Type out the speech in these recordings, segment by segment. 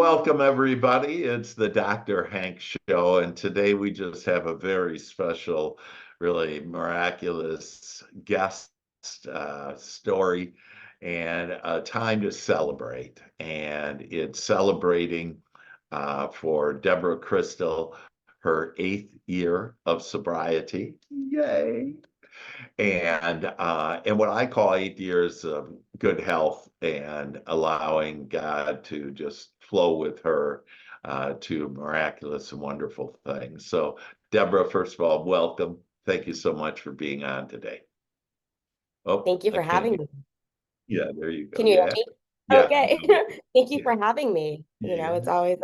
welcome everybody. It's the Dr. Hank Show, and today we just have a very special, really miraculous guest story and a time to celebrate. And it's celebrating for Debra Crystal, her 8th year of sobriety. Yay! And what I call 8 years of good health and allowing God to just flow with her to miraculous and wonderful things. So, Debra, first of all, welcome. Thank you so much for being on today. Oh, Thank you I for can't having hear. me. Yeah, there you go. Can you hear Yeah, me? yeah, Okay. Thank you yeah, for having me. yeah. It's always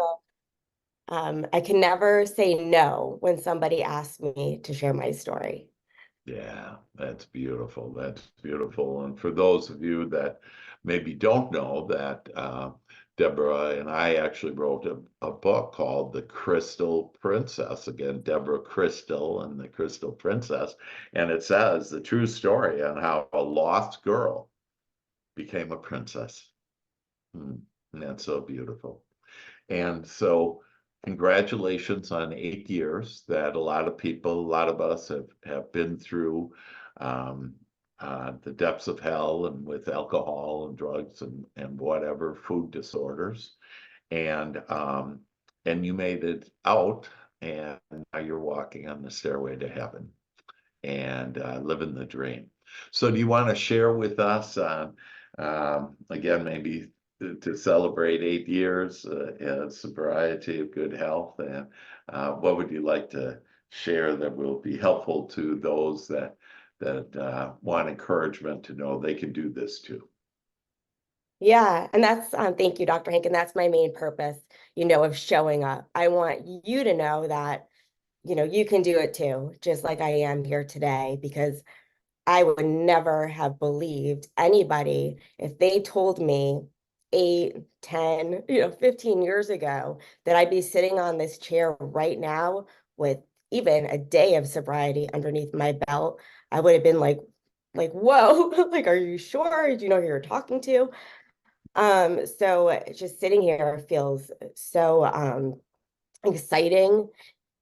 I can never say no when somebody asks me to share my story. Yeah, that's beautiful. That's beautiful. And for those of you that maybe don't know that Deborah and I actually wrote a book called The Crystal Princess. Again, Deborah Crystal and the Crystal Princess. And it says the true story on how a lost girl became a princess. Hmm. And that's so beautiful. And so, congratulations on 8 years that a lot of people, a lot of us have been through um, the depths of hell and with alcohol and drugs and whatever, food disorders. And and you made it out, and now you're walking on the stairway to heaven and living the dream. So, do you want to share with us, again, maybe to celebrate 8 years in sobriety of good health, and what would you like to share that will be helpful to those that want encouragement to know they can do this too? Yeah, and that's thank you, Dr. Hank, and that's my main purpose, of showing up. I want you to know that, you can do it too, just like I am here today, because I would never have believed anybody if they told me 8, 10, 15 years ago that I'd be sitting on this chair right now with even a day of sobriety underneath my belt. I would have been whoa, like, are you sure? Do you know who you're talking to? So just sitting here feels so exciting,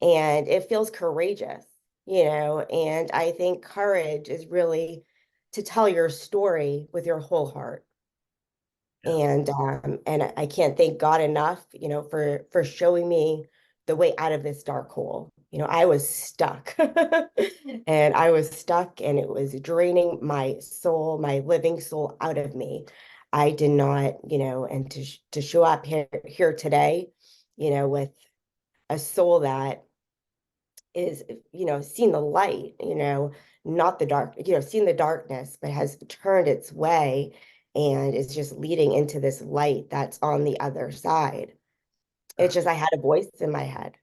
and it feels courageous, and I think courage is really to tell your story with your whole heart. Yeah. And I can't thank God enough, for showing me the way out of this dark hole. I was stuck and I was stuck, and it was draining my soul, my living soul out of me. I did not, and to show up here today, with a soul that is, seen the light, not the dark, seen the darkness, but has turned its way and is just leading into this light that's on the other side. It's just I had a voice in my head.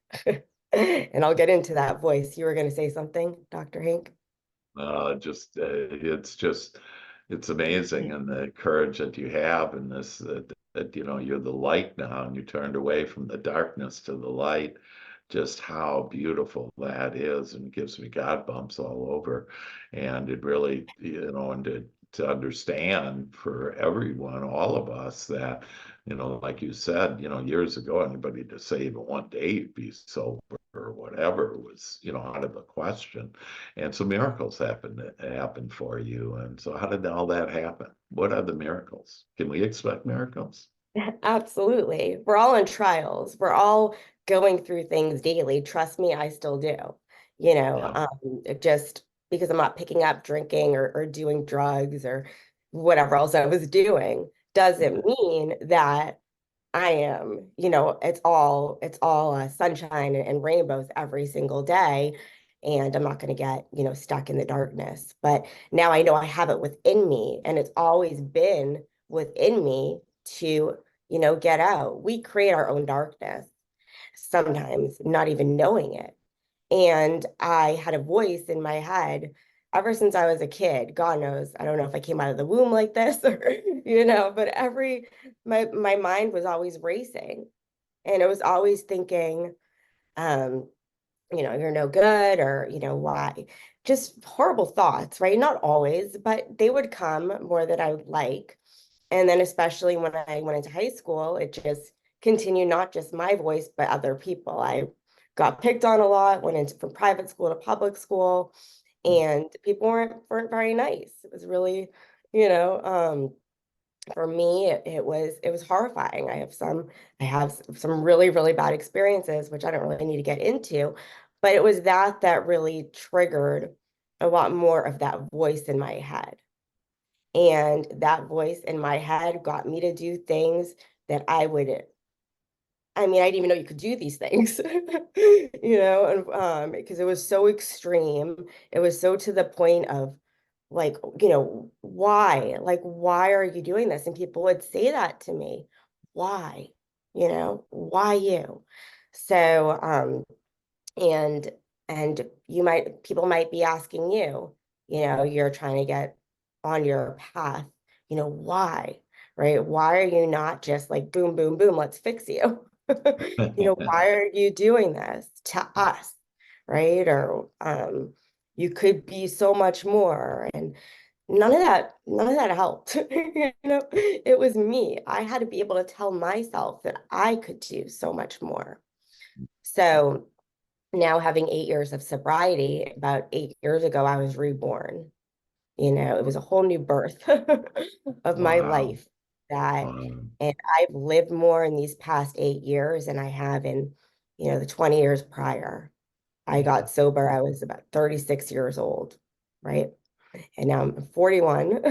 And I'll get into that voice. You were going to say something, Dr. Hank? It's amazing, and the courage that you have, and this that you're the light now, and you turned away from the darkness to the light. Just how beautiful that is, and it gives me God bumps all over. And it really, and to understand for everyone, all of us, that like you said, years ago, anybody to say even one day you'd be sober or whatever was, out of the question. And so miracles happen for you. And so how did all that happen? What are the miracles? Can we expect miracles? Absolutely. We're all in trials. We're all going through things daily. Trust me, I still do. Yeah. Just because I'm not picking up drinking or doing drugs or whatever else I was doing doesn't mean that I am, it's all sunshine and rainbows every single day. And I'm not going to get, stuck in the darkness. But now I know I have it within me, and it's always been within me to, get out. We create our own darkness sometimes, not even knowing it. And I had a voice in my head ever since I was a kid. God knows, I don't know if I came out of the womb like this or, but my mind was always racing. And it was always thinking, um, you're no good, or, why? Just horrible thoughts, right? Not always, but they would come more than I would like. And then especially when I went into high school, it just continue not just my voice, but other people. I got picked on a lot, went into from private school to public school, and people weren't very nice. It was really, you know, for me, it was horrifying. I have some really bad experiences, which I don't really need to get into, but it was that really triggered a lot more of that voice in my head. And that voice in my head got me to do things that I mean, I didn't even know you could do these things, and because it was so extreme, it was so to the point of like, why? Like, why are you doing this? And people would say that to me. Why? Why you? So, and people might be asking you, you're trying to get on your path, why? Right? Why are you not just like boom, boom, boom, let's fix you? Why are you doing this to us? Right? Or you could be so much more. And none of that helped. It was me. I had to be able to tell myself that I could do so much more. So now having 8 years of sobriety, about 8 years ago, I was reborn. It was a whole new birth of my Wow. life that, Wow. and I've lived more in these past 8 years than I have in, the 20 years prior. I got sober, I was about 36 years old, right? And now I'm 41.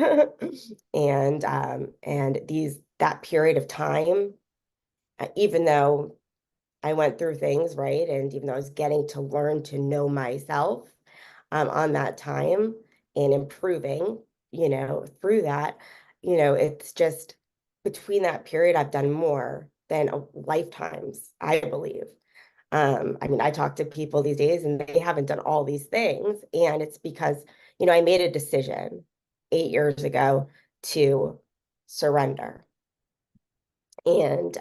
And that period of time, even though I went through things, right? And even though I was getting to learn to know myself on that time and improving, through that, it's just between that period, I've done more than lifetimes, I believe. I mean, I talk to people these days and they haven't done all these things. And it's because, I made a decision 8 years ago to surrender. And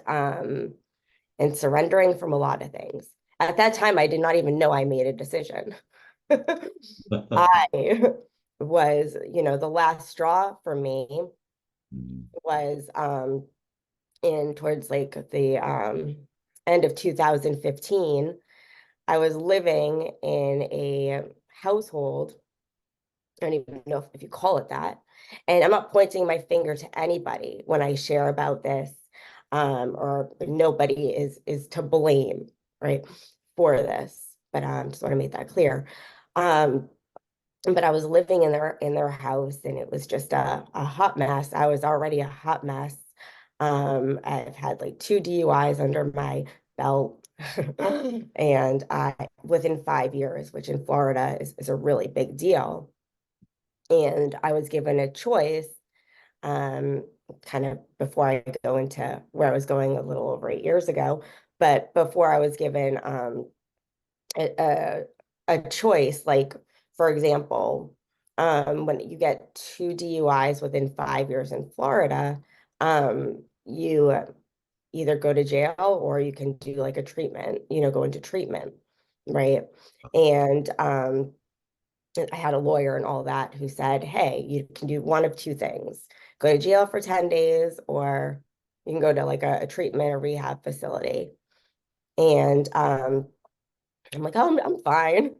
surrendering from a lot of things. At that time, I did not even know I made a decision. I was, the last straw for me was in towards like the end of 2015. I was living in a household. I don't even know if you call it that. And I'm not pointing my finger to anybody when I share about this, or nobody is to blame, right, for this. But just want to make that clear. Um, but I was living in their house, and it was just a hot mess. I was already a hot mess. I've had like 2 DUIs under my belt, and within 5 years, which in Florida is a really big deal. And I was given a choice, um, kind of before I go into where I was going a little over 8 years ago, but before I was given a, a choice, like, for example, when you get 2 DUIs within 5 years in Florida, you either go to jail or you can do like a treatment, go into treatment, right? And I had a lawyer and all that who said, hey, you can do one of two things: go to jail for 10 days, or you can go to like a treatment or rehab facility. And I'm like, oh, I'm fine.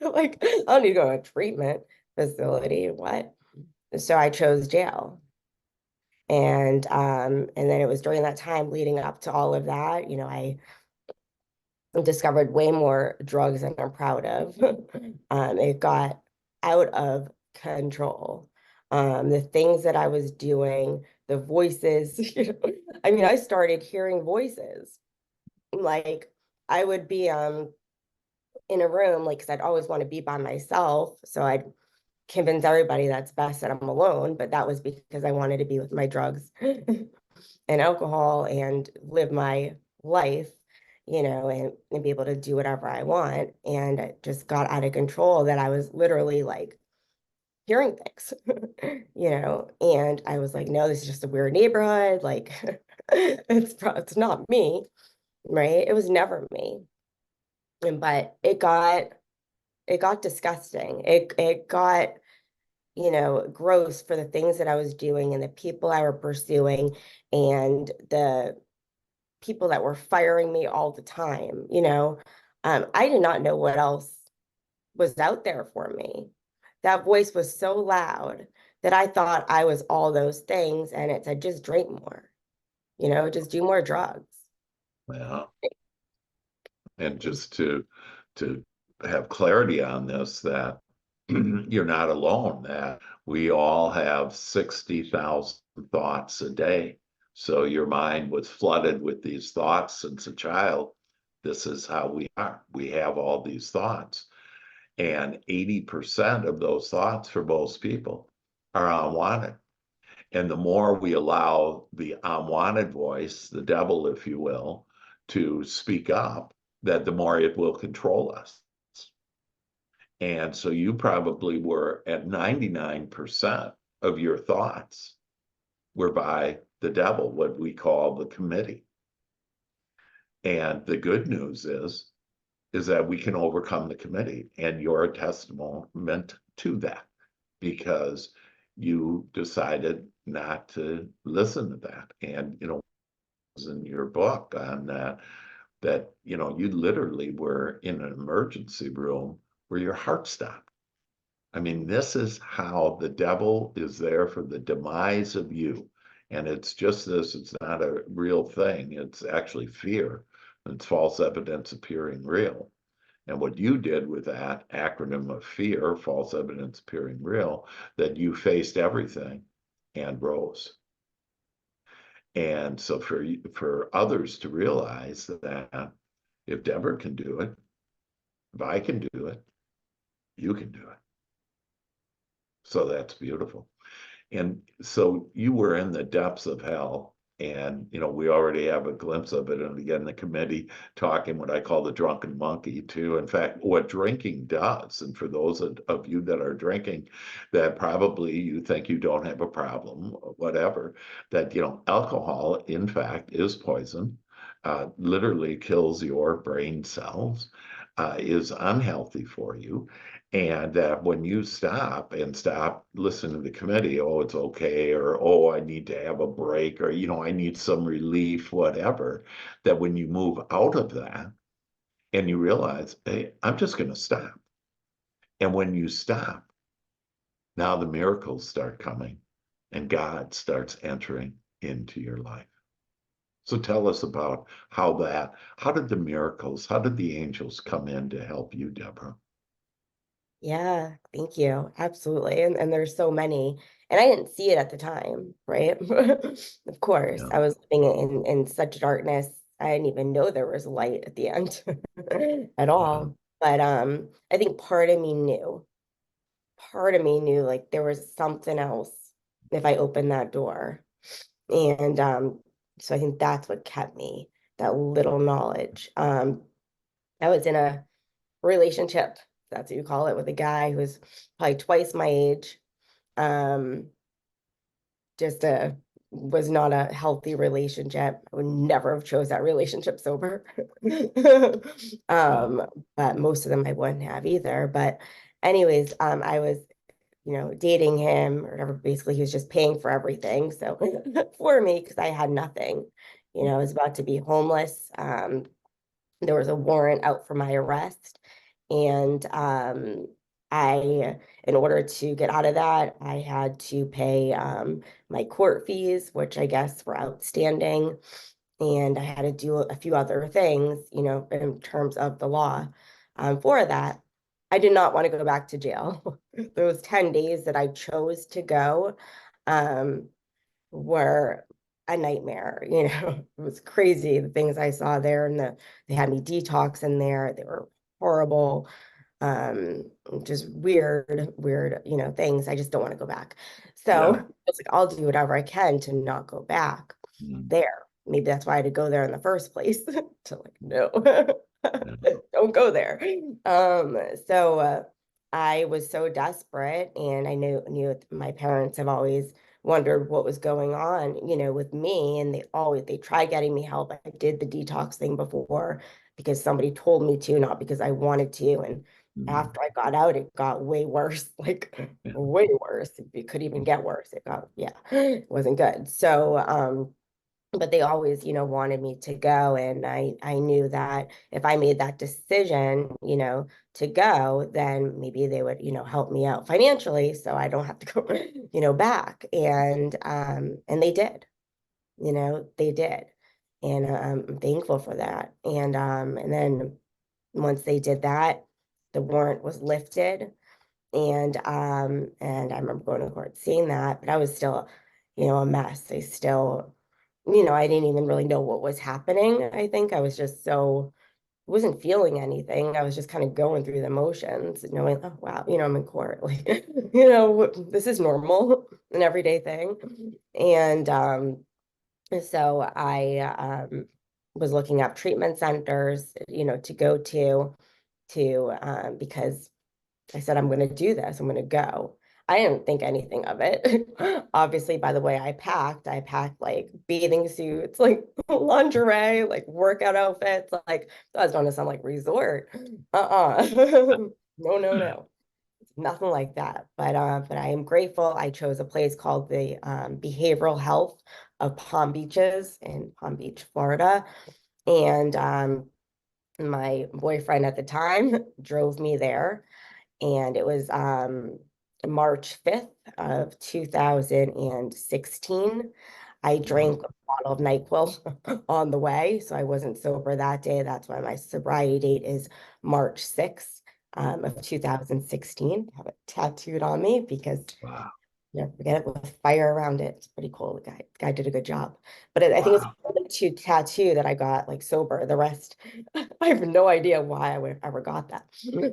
Like, I don't need to go to a treatment facility. What? So I chose jail. And then it was during that time leading up to all of that, I discovered way more drugs than I'm proud of. It got out of control. The things that I was doing, the voices, I mean, I started hearing voices. Like, I would be in a room, like, because I'd always want to be by myself. So I'd convince everybody that's best that I'm alone, but that was because I wanted to be with my drugs and alcohol and live my life, and be able to do whatever I want. And it just got out of control that I was literally like hearing things, and I was like, no, this is just a weird neighborhood. Like, it's not me, right? It was never me. But it got disgusting. It got, gross for the things that I was doing and the people I were pursuing and people that were firing me all the time, you know. I did not know what else was out there for me. That voice was so loud that I thought I was all those things, and it said, just drink more, you know, just do more drugs. Yeah. And just to have clarity on this, that you're not alone, that we all have 60,000 thoughts a day. So your mind was flooded with these thoughts since a child. This is how we are. We have all these thoughts. And 80% of those thoughts for most people are unwanted. And the more we allow the unwanted voice, the devil, if you will, to speak up, that the more it will control us. And so you probably were at 99% of your thoughts were by the devil, what we call the committee. And the good news is that we can overcome the committee, and you're a testament to that, because you decided not to listen to that. And, you know, it was in your book on that, you know, you literally were in an emergency room where your heart stopped. I mean, this is how the devil is there for the demise of you. And it's just this, it's not a real thing. It's actually fear. It's false evidence appearing real. And what you did with that acronym of fear, false evidence appearing real, that you faced everything and rose. And so for others to realize that if Deborah can do it, if I can do it, you can do it. So that's beautiful. And so you were in the depths of hell. And, you know, we already have a glimpse of it. And again, the committee talking what I call the drunken monkey, too. In fact, what drinking does, and for those of you that are drinking, that probably you think you don't have a problem, or whatever, that, you know, alcohol, in fact, is poison, literally kills your brain cells, is unhealthy for you. And that when you stop listening to the committee, oh, it's okay, or oh, I need to have a break, or, you know, I need some relief, whatever, that when you move out of that and you realize, hey, I'm just going to stop. And when you stop, now the miracles start coming and God starts entering into your life. So tell us about how did the miracles, how did the angels come in to help you, Deborah? Yeah, thank you. Absolutely. And there's so many. And I didn't see it at the time, right? Of course, Yeah. I was living in such darkness. I didn't even know there was light at the end at Yeah. all. But I think part of me knew like there was something else if I opened that door. And so I think that's what kept me, that little knowledge. I was in a relationship, that's what you call it, with a guy who was probably twice my age. Um, just was not a healthy relationship. I would never have chose that relationship sober. Yeah. Um, but most of them I wouldn't have either. But anyways, I was, you know, dating him or whatever. Basically, he was just paying for everything. So for me, because I had nothing, you know, I was about to be homeless. There was a warrant out for my arrest. And in order to get out of that, I had to pay my court fees, which I guess were outstanding. And I had to do a few other things, you know, in terms of the law for that. I did not want to go back to jail. Those 10 days that I chose to go, um, were a nightmare. You know, it was crazy the things I saw there, and they had me detox in there. They were horrible, um, just weird, you know, things. I just don't want to go back. So Yeah. it's like I'll do whatever I can to not go back Mm. there. Maybe that's why I had to go there in the first place to like, no, Yeah. don't go there. So I was so desperate, and I knew my parents have always wondered what was going on, you know, with me, and they tried getting me help. I did the detox thing before because somebody told me to, not because I wanted to. And Mm. after I got out, it got way worse, like Yeah. way worse. It could even get worse. It got, yeah, it wasn't good. So but they always, wanted me to go. And I knew that if I made that decision, to go, then maybe they would, help me out financially so I don't have to go, back. And they did. And I'm thankful for that. And then once they did that, the warrant was lifted. And I remember going to court seeing that, but I was still, a mess. I still, I didn't even really know what was happening. I think I was just so wasn't feeling anything. I was just kind of going through the motions, knowing, oh wow, I'm in court. Like, this is normal, an everyday thing. And so I was looking up treatment centers, to go to because I said, I'm going to do this. I'm going to go. I didn't think anything of it. Obviously, by the way, I packed like bathing suits, like lingerie, like workout outfits. Like, I was going to sound like resort. No, no, no. Nothing like that. But I am grateful. I chose a place called the Behavioral Health of Palm Beaches in Palm Beach, Florida. And my boyfriend at the time drove me there, and it was March 5th of 2016. I Wow. drank a bottle of NyQuil on the way, so I wasn't sober that day. That's why my sobriety date is March 6th of 2016. I have it tattooed on me because Wow. forget it with fire around it. It's pretty cool. The guy did a good job. But I think it's Wow. the two tattoo that I got like sober. The rest, I have no idea why I would have ever got that.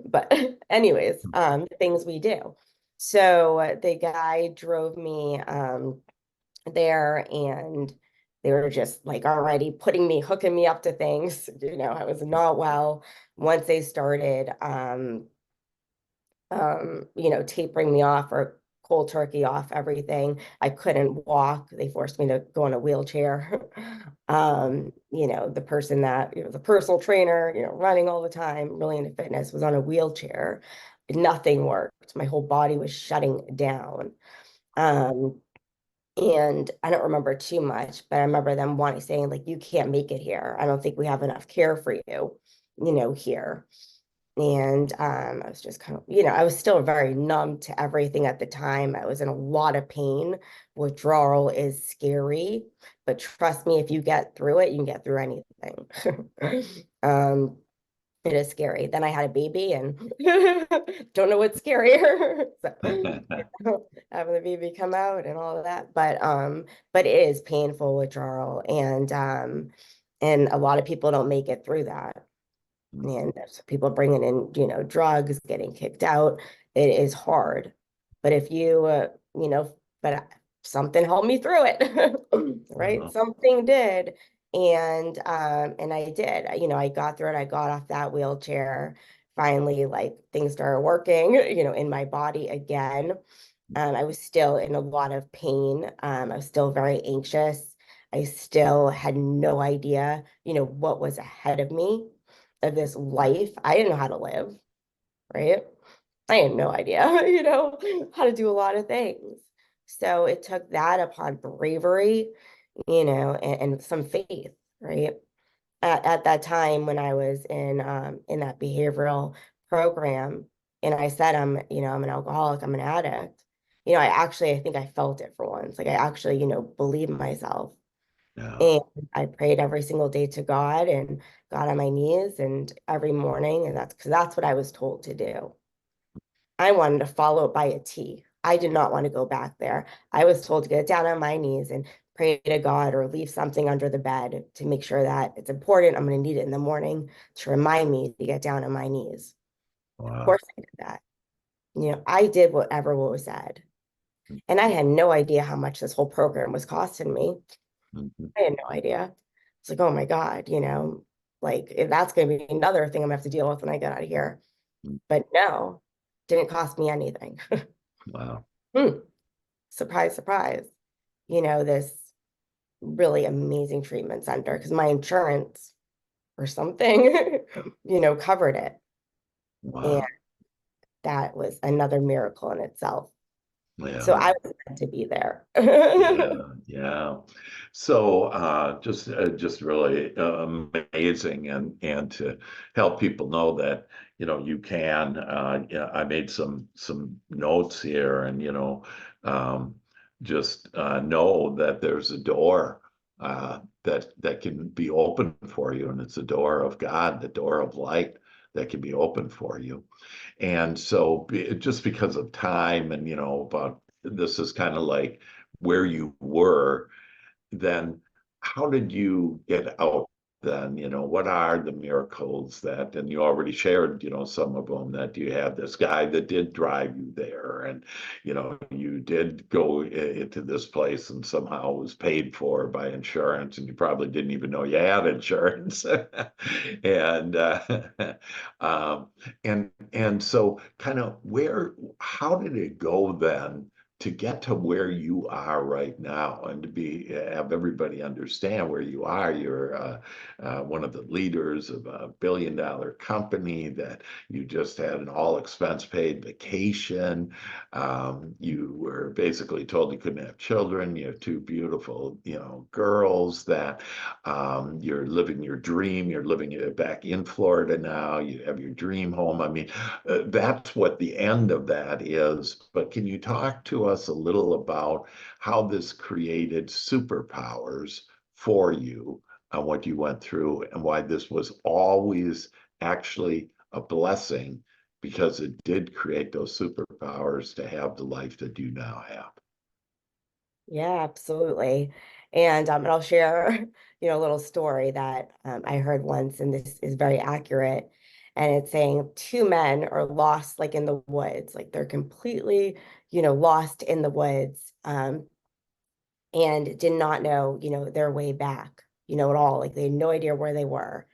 But anyways, things we do. So the guy drove me there, and they were just like already hooking me up to things. I was not well. Once they started tapering me off or cold turkey off everything. I couldn't walk. They forced me to go in a wheelchair. The person that, the personal trainer, running all the time, really into fitness, was on a wheelchair. Nothing worked. My whole body was shutting down. Um, and I don't remember too much, but I remember them saying, like, you can't make it here. I don't think we have enough care for you, here. And I was just kind of, I was still very numb to everything at the time. I was in a lot of pain. Withdrawal is scary, but trust me, if you get through it, you can get through anything. um, it is scary. Then I had a baby, and don't know what's scarier. So, having the baby come out and all of that. But it is painful withdrawal, and a lot of people don't make it through that. And there's people bringing in, drugs, getting kicked out. It is hard. But if you, but something helped me through it, right? Wow. Something did. And I did. I got through it. I got off that wheelchair. Finally, like things started working, in my body again. I was still in a lot of pain. I was still very anxious. I still had no idea, what was ahead of me of this life. I didn't know how to live, right? I had no idea, how to do a lot of things. So it took that upon bravery, and some faith, right? At that time when I was in that behavioral program, and I said I'm an alcoholic, I'm an addict. I think I felt it for once. Like I actually, believed myself. Yeah. And I prayed every single day to God and got on my knees and every morning. And that's because that's what I was told to do. I wanted to follow it by a T. I did not want to go back there. I was told to get down on my knees and pray to God or leave something under the bed to make sure that it's important. I'm going to need it in the morning to remind me to get down on my knees. Of Wow. course I did that. I did whatever was said. And I had no idea how much this whole program was costing me. Mhm. I had no idea. It's like, oh my God, like if that's going to be another thing I'm gonna have to deal with when I get out of here. But no, didn't cost me anything. Wow. Hmm. Surprise, surprise. This really amazing treatment center because my insurance or something, covered it. And Wow. that was another miracle in itself. So Yeah. I was meant to be there. Yeah, yeah. So just really amazing, and to help people know that you can. Yeah, I made some notes here, and um, just know that there's a door that can be open for you, and it's the door of God, the door of light that can be open for you. And so just because of time and about this is kind of like where you were, then how did you get out then? What are the miracles that, and you already shared, some of them, that you had this guy that did drive you there, and, you did go into this place and somehow it was paid for by insurance, and you probably didn't even know you had insurance. And, um, and so kind of how did it go then to get to where you are right now, and to have everybody understand where you are? You're one of the leaders of a $1 billion company, that you just had an all expense paid vacation. You were basically told you couldn't have children. You have two beautiful, girls, that you're living your dream. You're living it back in Florida now. You have your dream home. I mean, that's what the end of that is. But can you talk to us a little about how this created superpowers for you, on what you went through, and why this was always actually a blessing, because it did create those superpowers to have the life that you now have? Yeah, absolutely. And I'll share, a little story that I heard once, and this is very accurate. And it's saying two men are lost, like in the woods, like they're completely, lost in the woods, and did not know, their way back, at all. Like they had no idea where they were.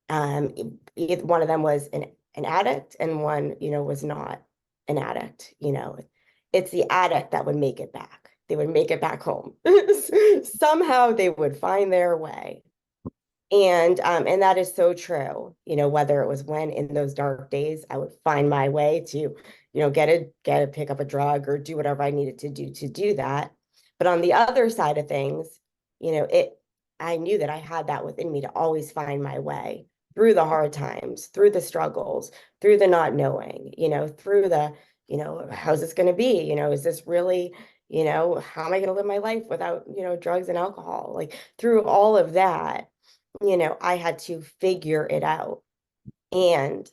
One of them was an addict, and one, was not an addict. It's the addict that would make it back. They would make it back home. Somehow they would find their way. And that is so true. Whether it was when in those dark days I would find my way to, pick up a drug or do whatever I needed to do that. But on the other side of things, I knew that I had that within me to always find my way through the hard times, through the struggles, through the not knowing, through the, how's this going to be? Is this really, how am I going to live my life without, drugs and alcohol? Like through all of that, I had to figure it out. And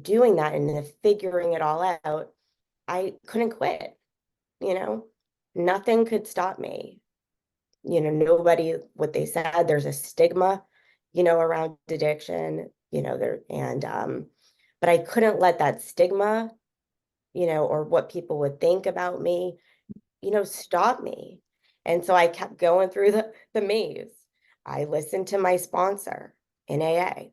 doing that and then figuring it all out, I couldn't quit, you know. Nothing could stop me. Nobody, what they said, there's a stigma, around addiction, but I couldn't let that stigma, or what people would think about me, stop me. And so I kept going through the maze. I listened to my sponsor in AA.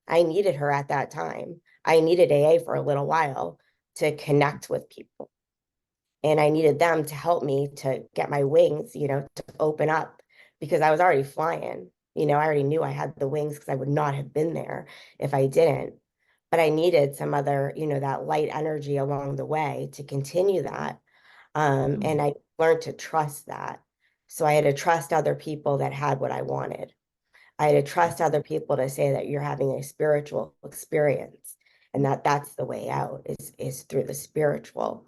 I needed her at that time. I needed AA for a little while to connect with people. And I needed them to help me to get my wings, to open up, because I was already flying. I already knew I had the wings, because I would not have been there if I didn't. But I needed some other, that light energy along the way to continue that. And I learned to trust that. So I had to trust other people that had what I wanted. I had to trust other people to say that you're having a spiritual experience, and that's the way out, is through the spiritual.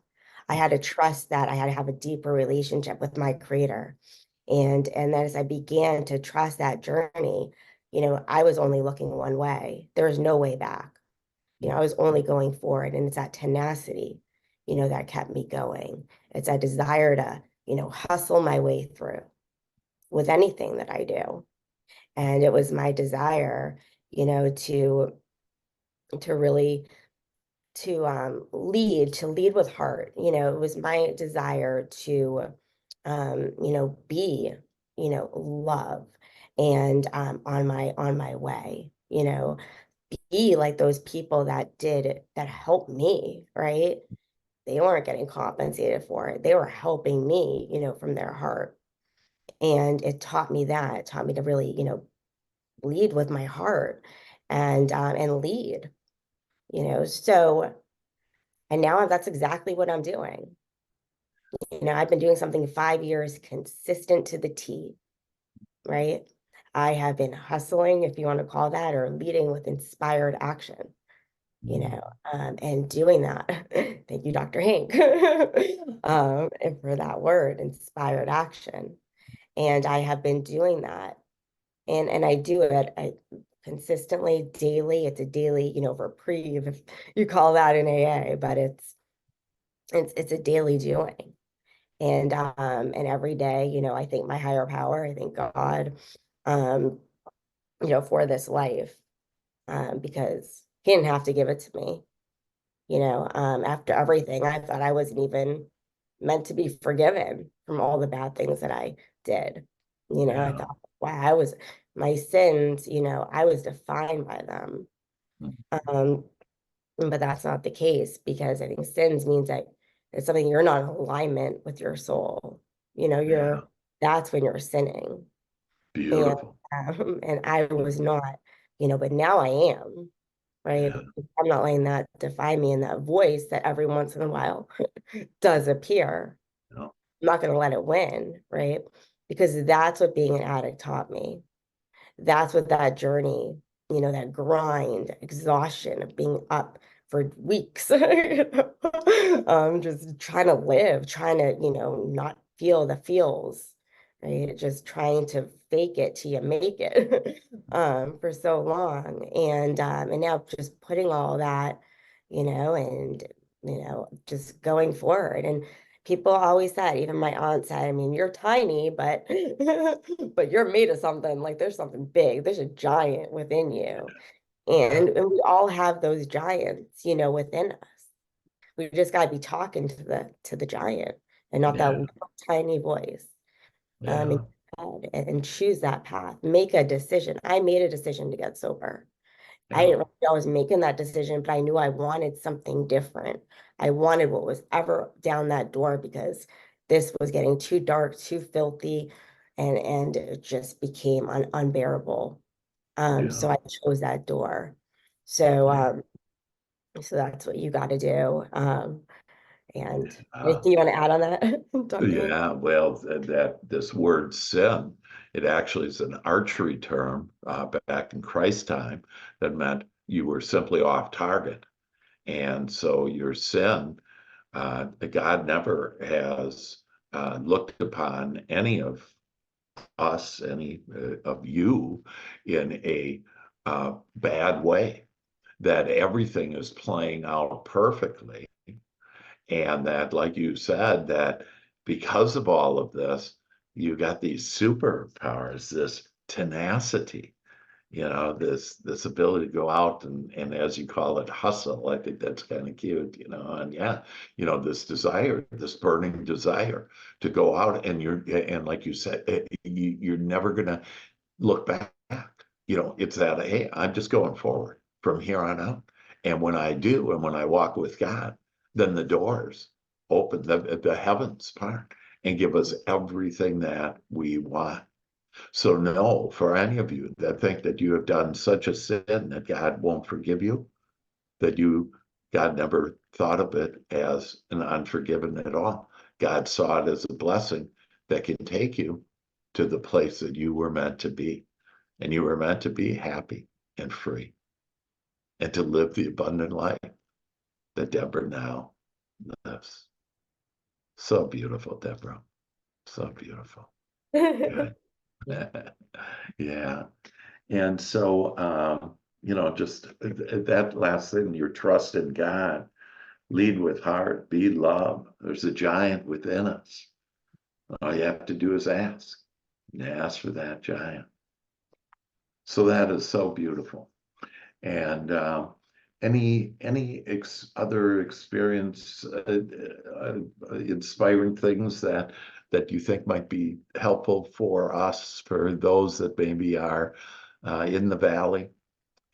I had to trust that. I had to have a deeper relationship with my creator. And then as I began to trust that journey, I was only looking one way. There was no way back. I was only going forward. And it's that tenacity, that kept me going. It's that desire to, hustle my way through with anything that I do. And it was my desire, to really to lead with heart. It was my desire to be, love, and on my way, be like those people that helped me, right? They weren't getting compensated for it. They were helping me, from their heart. And it taught me that. It taught me to really, lead with my heart, and lead, so, and now that's exactly what I'm doing. I've been doing something 5 years consistent to the T, right? I have been hustling, if you want to call that, or leading with inspired action, and doing that. Thank you, Dr. Hank, and for that word, inspired action. And I have been doing that. And I do it consistently, daily. It's a daily, reprieve, if you call that in AA, but it's a daily doing. And every day, I thank my higher power, I thank God, um, for this life, because he didn't have to give it to me. After everything, I thought I wasn't even meant to be forgiven from all the bad things that I did. I Yeah. thought, wow, my sins, I was defined by them. Um, but that's not the case, because I think sins means that it's something you're not in alignment with your soul. Yeah. That's when you're sinning. And Beautiful. and I was not, but now I am, right? Yeah. I'm not letting that define me, and that voice that every once in a while does appear. Yeah. I'm not going to let it win, right? Because that's what being an addict taught me. That's what that journey, that grind, exhaustion of being up for weeks, just trying to live, trying to, not feel the feels, right? Just trying to fake it till you make it, for so long. And now just putting all that, and, just going forward. And people always said, even my aunt said, I mean, you're tiny, but but you're made of something. Like, there's something big. There's a giant within you. Yeah. And we all have those giants, within us. We just got to be talking to the giant, and not that Yeah. little tiny voice. Yeah. And choose that path. Make a decision. I made a decision to get sober. I Yeah. didn't really know I was making that decision, but I knew I wanted something different. I wanted what was ever down that door, because this was getting too dark, too filthy, and it just became unbearable. Yeah. So I chose that door. So Yeah. so that's what you got to do. And Uh, anything you want to add on that, Dr. Hank? yeah. Well, that this word sin, it actually is an archery term back in Christ's time that meant you were simply off target. And so your sin, God never has looked upon any of us, any of you, in a bad way, that everything is playing out perfectly. And that, like you said, that because of all of this, you got these superpowers, this tenacity, this ability to go out and as you call it, hustle. I think that's kind of cute, and yeah, this desire, this burning desire to go out, and like you said, you're never gonna look back. It's that, hey, I'm just going forward from here on out. And when I do, and when I walk with God, then the doors open, the heavens part, and give us everything that we want. So, no, for any of you that think that you have done such a sin that God won't forgive you, that God never thought of it as an unforgiven at all. God saw it as a blessing that can take you to the place that you were meant to be. And you were meant to be happy and free and to live the abundant life that Deborah now lives. So beautiful, Deborah. So beautiful. Good. Yeah. And so, just that last thing, your trust in God, lead with heart, be love. There's a giant within us. All you have to do is ask. And ask for that giant. So that is so beautiful. And other experience, inspiring things that you think might be helpful for us, for those that maybe are in the valley,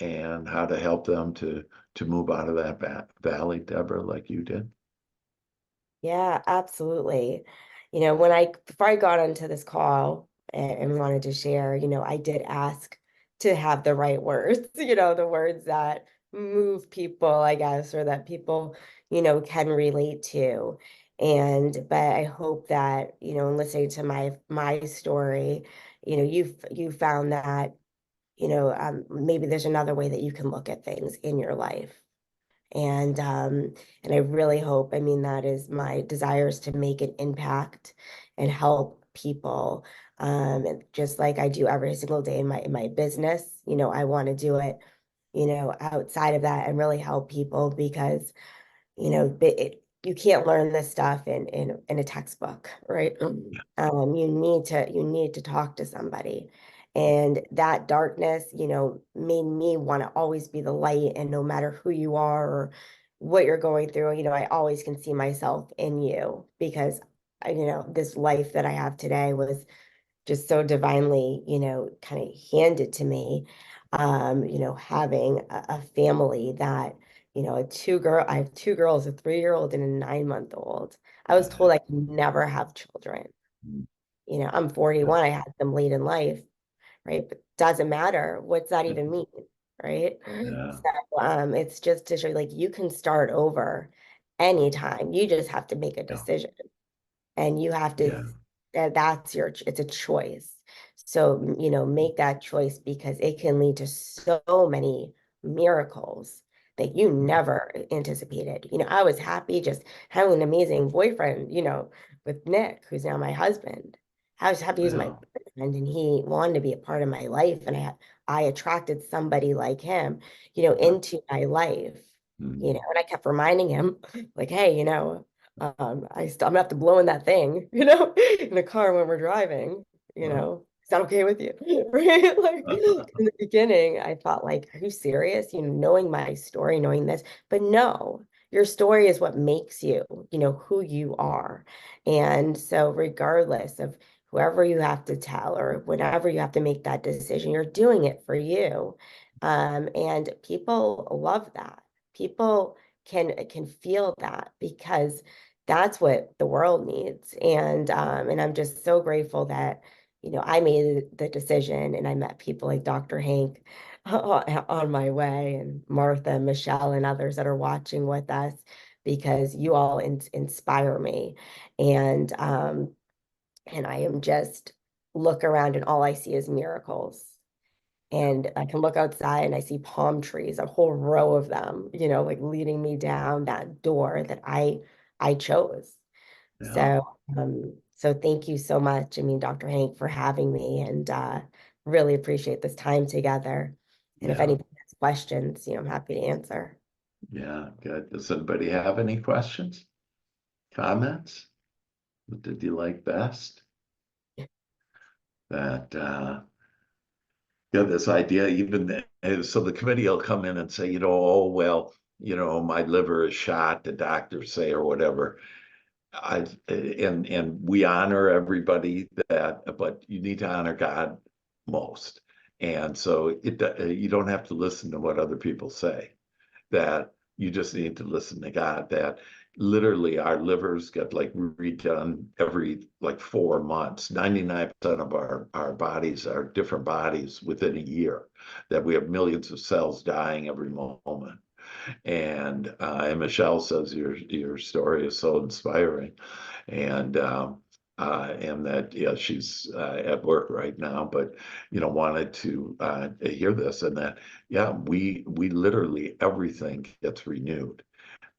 and how to help them to move out of that valley, Deborah, like you did? Yeah, absolutely. Before I got onto this call and wanted to share, I did ask to have the right words, the words that move people, I guess, or that people, can relate to. But I hope that, in listening to my story, you found that, maybe there's another way that you can look at things in your life. And I really hope, I mean, that is my desires to make an impact and help people. And just like I do every single day in my business, I want to do it, outside of that and really help people because you can't learn this stuff in a textbook, right? You need to talk to somebody. And that darkness, made me want to always be the light. And no matter who you are or what you're going through, I always can see myself in you because, this life that I have today was just so divinely, kind of handed to me. Having a family that, I have two girls, a 3-year-old and a 9-month-old. I was told I could never have children. I'm 41, I had them late in life, right? But doesn't matter. What's that even mean, right? Yeah. So it's just to show you, like, you can start over anytime. You just have to make a Yeah. decision and you have to, Yeah. it's a choice. So, make that choice because it can lead to so many miracles that you never anticipated. I was happy just having an amazing boyfriend, with Nick, who's now my husband. I was happy he was my Yeah. boyfriend and he wanted to be a part of my life. And I attracted somebody like him, Yeah. into my life, Mm. and I kept reminding him, like, hey, I'm gonna have to blow in that thing, in the car when we're driving, Well, is that okay with you? Right? Like in the beginning, I thought, like, are you serious? Knowing my story, knowing this, but no, your story is what makes you, who you are. And so regardless of whoever you have to tell or whenever you have to make that decision, you're doing it for you. And people love that. People can feel that because that's what the world needs. And I'm just so grateful that, I made the decision and I met people like Dr. Hank on my way and Martha and Michelle and others that are watching with us because you all inspire me. And I am just look around and all I see is miracles. And I can look outside and I see palm trees, a whole row of them, like leading me down that door that I chose. yeah. So thank you so much. I mean, Dr. Hank, for having me and really appreciate this time together. And if Yeah. anybody has questions, I'm happy to answer. Yeah. Good. Does anybody have any questions, comments? What did you like best? That yeah, this idea, so the committee will come in and say, oh well, my liver is shot, the doctors say, or whatever. And we honor everybody but you need to honor God most. And so you don't have to listen to what other people say. That you just need to listen to God. That literally our livers get like redone every like 4 months. 99% of our bodies are different bodies within a year. That we have millions of cells dying every moment. And Michelle says your story is so inspiring, and that yeah she's at work right now, but wanted to hear this, and that yeah we literally everything gets renewed,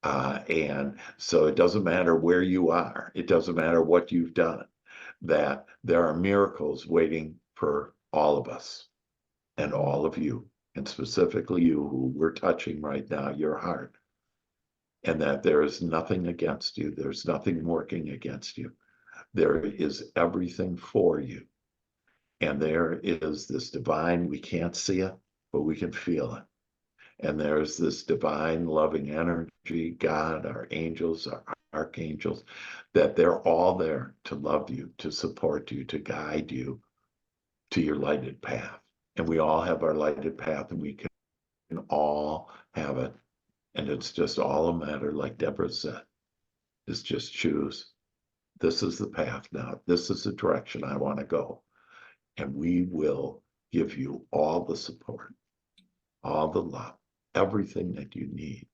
and so it doesn't matter where you are, it doesn't matter what you've done, that there are miracles waiting for all of us and all of you, and specifically you who we're touching right now, your heart, and that there is nothing against you. There's nothing working against you. There is everything for you. And there is this divine, we can't see it, but we can feel it. And there's this divine loving energy, God, our angels, our archangels, that they're all there to love you, to support you, to guide you to your lighted path. And we all have our lighted path, and we can all have it. And it's just all a matter, like Deborah said, is just choose. This is the path now. This is the direction I want to go. And we will give you all the support, all the love, everything that you need.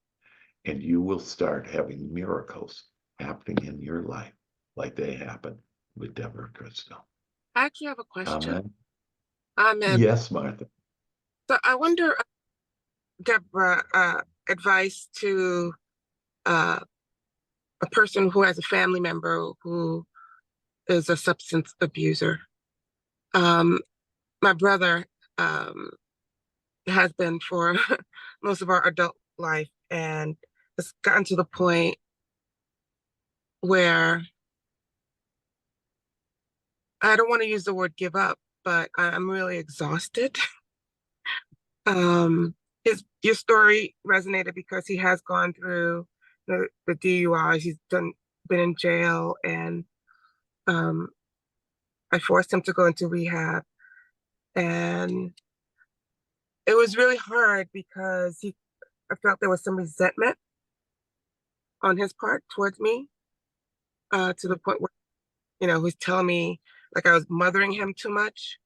And you will start having miracles happening in your life like they happened with Debra Crystal. I actually have a question. Amen. Amen. Yes, Martha. So I wonder, Deborah, advice to uh, a person who has a family member who is a substance abuser. Um, my brother has been for most of our adult life, and it's gotten to the point where I don't want to use the word give up, but I'm really exhausted. Um, your story resonated because he has gone through the DUIs. Been in jail, and um, I forced him to go into rehab, and it was really hard because I felt there was some resentment on his part towards me, to the point where he was telling me like I was mothering him too much.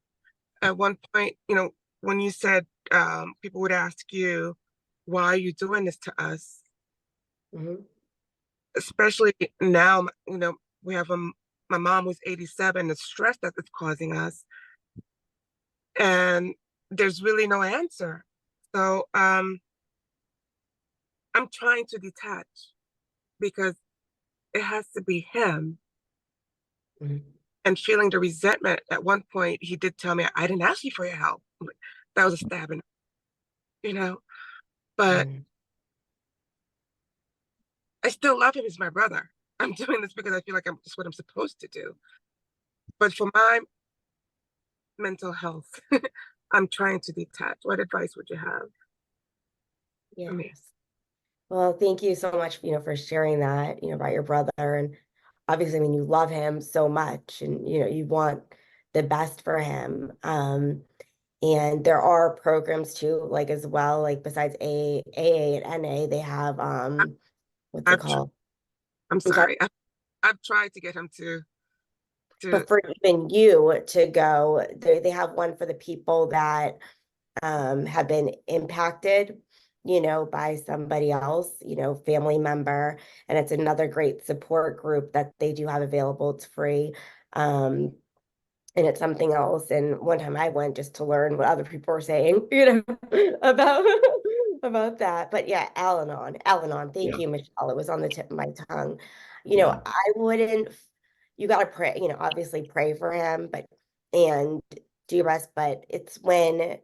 At one point, when you said people would ask you, "Why are you doing this to us?" Mhm. Especially now, we have my mom who's 87, the stress that it's causing us, and there's really no answer. So I'm trying to detach because it has to be him. Mhm. And feeling the resentment, at one point he did tell me, "I didn't ask you for your help." Like, that was a stabbing, you know. But Mhm. I still love him as my brother. I'm doing this because I feel like it's what I'm supposed to do. But for my mental health, I'm trying to detach. What advice would you have for me? Yes. Well, thank you so much, for sharing that, about your brother. And obviously, I mean, you love him so much and, you want the best for him. And there are programs too, like as well, like besides AA and NA, they have, what's it I've tr- called? I'm I'm sorry. sorry. I've tried to get him to But for even you to go, they have one for the people that have been impacted, by somebody else, family member. And it's another great support group that they do have available. It's free. Um, and it's something else. And one time I went just to learn what other people were saying, about about that. But yeah, Al-Anon. Thank Yeah, you, Michelle. It was on the tip of my tongue. yeah, I wouldn't. You got to pray. Obviously pray for him, but and do your best. But it's when,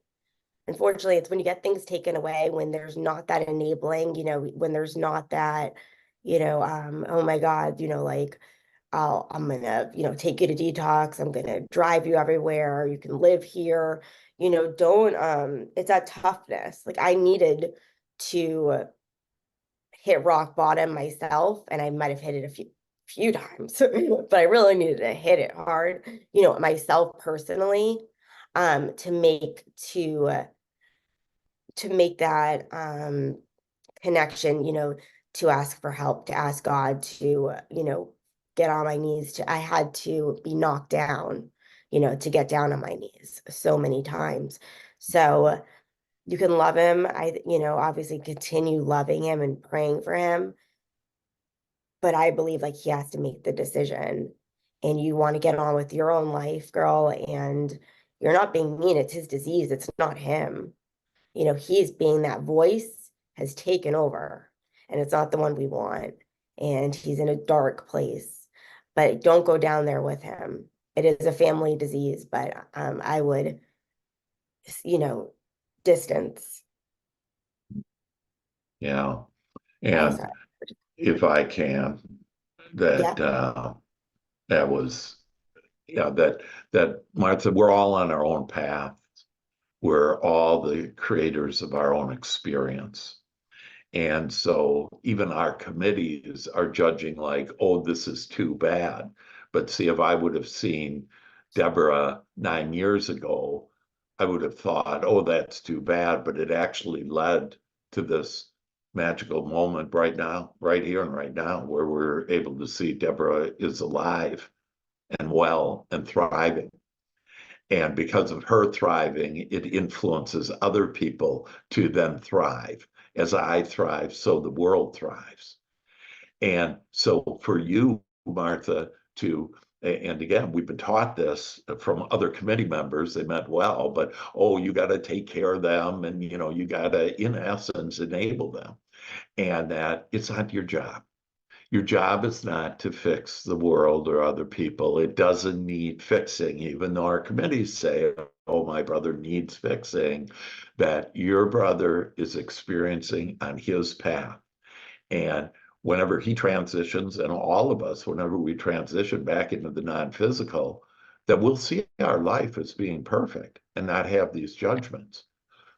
unfortunately, it's when you get things taken away, when there's not that enabling, when there's not that, oh my God, like, I'm gonna, take you to detox. I'm gonna drive you everywhere. You can live here. Don't, it's that toughness. Like I needed to hit rock bottom myself, and I might have hit it a few times, but I really needed to hit it hard, myself personally, to make that connection, to ask for help, to ask God to, get on my knees. I had to be knocked down, to get down on my knees so many times. So you can love him. Obviously continue loving him and praying for him. But I believe like he has to make the decision, and you want to get on with your own life, girl. And you're not being mean. It's his disease. It's not him. He's being that voice has taken over, and it's not the one we want. And he's in a dark place, but don't go down there with him. It is a family disease, but I would, you know, distance. yeah. Oh, And sorry. if I can, that Yeah. that was, yeah, that Martha, we're all on our own path. We're all the creators of our own experience. And so even our committees are judging like, oh, this is too bad. But see, if I would have seen Deborah 9 years ago, I would have thought, oh, that's too bad. But it actually led to this magical moment right now, right here and right now, where we're able to see Deborah is alive and well and thriving. And because of her thriving, it influences other people to then thrive. As I thrive, so the world thrives. And so for you, Martha, and again, we've been taught this from other committee members, they meant well, but oh, you got to take care of them, and you got to, in essence, enable them. And that it's not your job. Your job is not to fix the world or other people. It doesn't need fixing, even though our committees say, oh, my brother needs fixing, that your brother is experiencing on his path. And whenever he transitions, and all of us, whenever we transition back into the non-physical, that we'll see our life as being perfect and not have these judgments.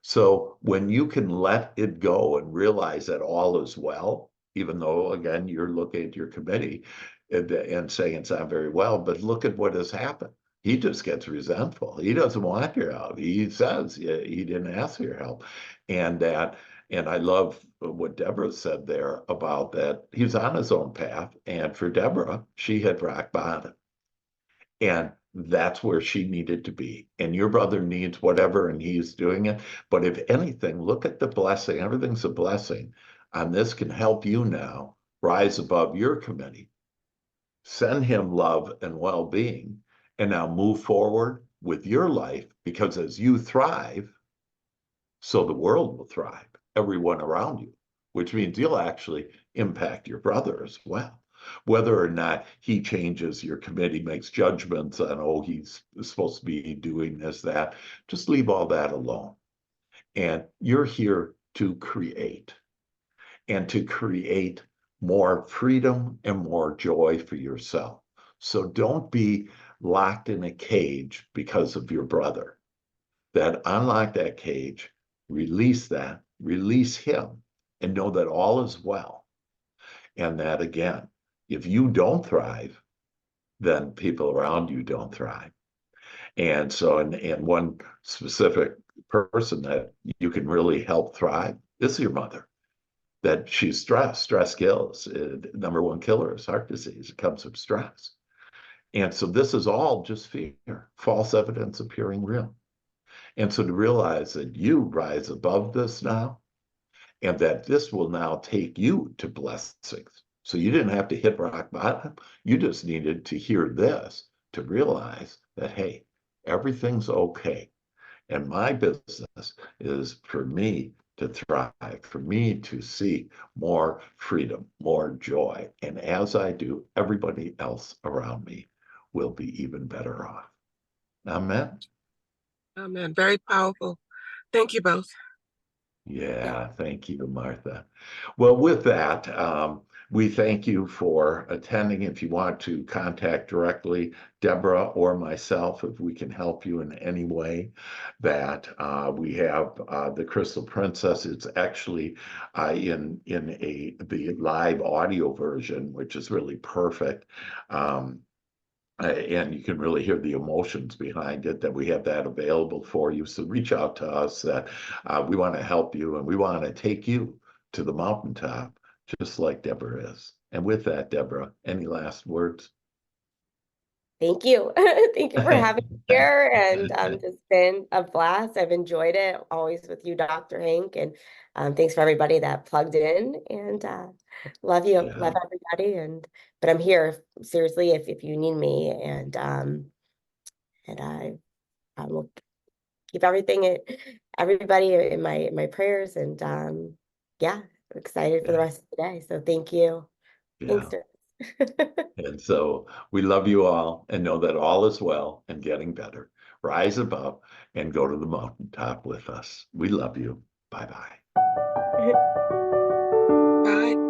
So when you can let it go and realize that all is well, even though, again, you're looking at your committee and saying it's not very well, but look at what has happened. He just gets resentful. He doesn't want your help. He says he didn't ask for your help. And I love what Debra said there about that he's on his own path. And for Debra, she had rock bottom. And that's where she needed to be. And your brother needs whatever, and he's doing it. But if anything, look at the blessing. Everything's a blessing. And this can help you now rise above your committee. Send him love and well-being, and now move forward with your life, because as you thrive, so the world will thrive, everyone around you, which means you'll actually impact your brother as well. Whether or not he changes, your committee makes judgments on, oh, he's supposed to be doing this, that, just leave all that alone. And you're here to create, and to create more freedom and more joy for yourself. So don't be locked in a cage because of your brother. That unlock that cage, release him, and know that all is well. And that, again, if you don't thrive, then people around you don't thrive. And so, and one specific person that you can really help thrive is your mother. That she's stressed. Stress kills. Number one killer is heart disease. It comes from stress. And so this is all just fear, false evidence appearing real. And so to realize that you rise above this now, and that this will now take you to blessings. So you didn't have to hit rock bottom. You just needed to hear this to realize that, hey, everything's okay. And my business is for me to thrive, for me to see more freedom, more joy. And as I do, everybody else around me will be even better off. Amen. Amen. Very powerful. Thank you both. Yeah, thank you, Martha. Well, with that, we thank you for attending. If you want to contact directly Debra or myself, if we can help you in any way, that we have the Crystal Princess. It's actually in the live audio version, which is really perfect. And you can really hear the emotions behind it, that we have that available for you. So reach out to us, that we want to help you, and we want to take you to the mountaintop, just like Debra is. And with that, Debra, any last words? Thank you. Thank you for having me here. And it's been a blast. I've enjoyed it, always with you, Dr. Hank. And thanks for everybody that plugged in. And love you, Yeah. love everybody. But I'm here, seriously, if you need me. And I will keep everybody in my prayers. And yeah, I'm excited for the rest of the day. So thank you. Yeah. Thanks. And so we love you all, and know that all is well and getting better. Rise above and go to the mountaintop with us. We love you. Bye-bye. Bye.